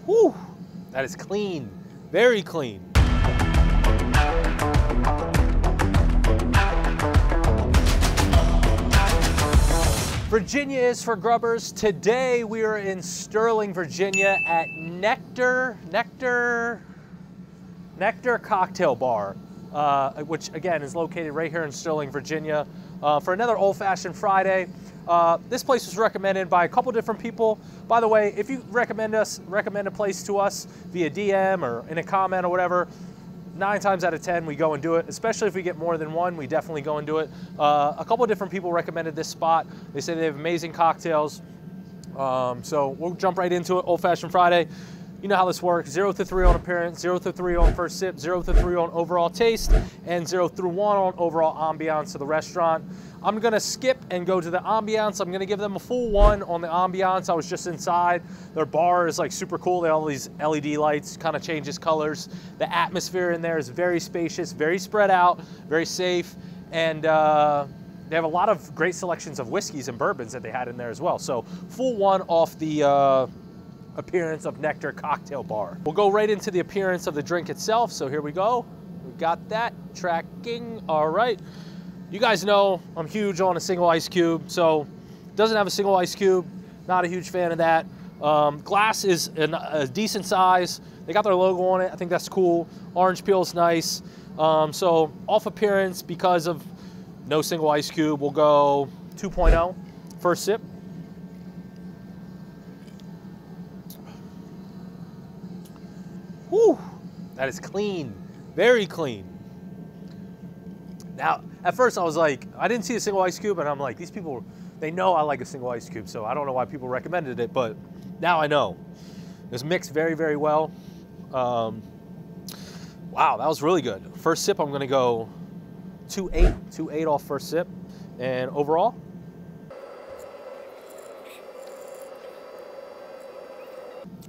Whew, that is clean, very clean. Virginia is for Grubbers. Today we are in Sterling, Virginia at Nectar Cocktail Bar, which again is located right here in Sterling, Virginia, for another old-fashioned Friday. This place was recommended by a couple different people. By the way, if you recommend a place to us via DM or in a comment or whatever, 9 times out of 10 we go and do it. Especially if we get more than one, we definitely go and do it. A couple different people recommended this spot. They say they have amazing cocktails. So we'll jump right into it. Old Fashioned Friday. You know how this works. 0 to 3 on appearance, 0 to 3 on first sip, 0 to 3 on overall taste, and 0 through 1 on overall ambiance of the restaurant. I'm gonna skip and go to the ambiance. I'm gonna give them a full 1 on the ambiance. I was just inside. Their bar is like super cool. They have all these LED lights, kind of changes colors. The atmosphere in there is very spacious, very spread out, very safe, and they have a lot of great selections of whiskeys and bourbons that they had in there as well. So full 1 off the appearance of Nectar Cocktail Bar. We'll go right into the appearance of the drink itself. So here we go. We got that tracking. All right. You guys know I'm huge on a single ice cube. So it doesn't have a single ice cube. Not a huge fan of that. Glass is a decent size. They got their logo on it. I think that's cool. Orange peel is nice. So off appearance, because of no single ice cube, we'll go 2.0. First sip. Whew, that is clean, very clean. Now, at first I was like, I didn't see a single ice cube, and I'm like, these people, they know I like a single ice cube, so I don't know why people recommended it, but now I know. It's mixed very, very well. Wow, that was really good. First sip, I'm gonna go 2.8 off first sip, and overall,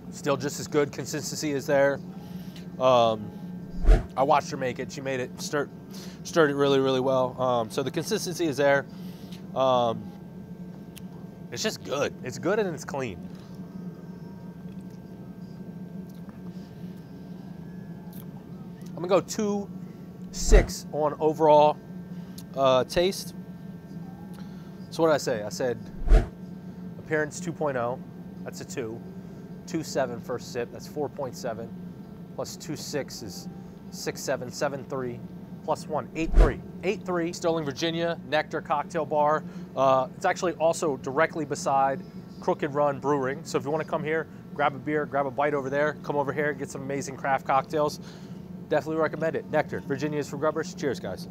still just as good. Consistency is there. I watched her make it. She made it, stirred it really, really well. So the consistency is there. It's just good. It's good and it's clean. I'm gonna go 2.6 on overall taste. So what did I say? I said appearance 2.0. That's a 2. 2.7 first sip, that's 4.7, plus 2.6 is 6.7, 7.3, plus 1, 8.3. 8.3, Sterling, Virginia, Nectar Cocktail Bar. It's actually also directly beside Crooked Run Brewing. So if you want to come here, grab a beer, grab a bite over there, come over here, get some amazing craft cocktails. Definitely recommend it. Nectar, Virginia is for Grubbers. Cheers, guys.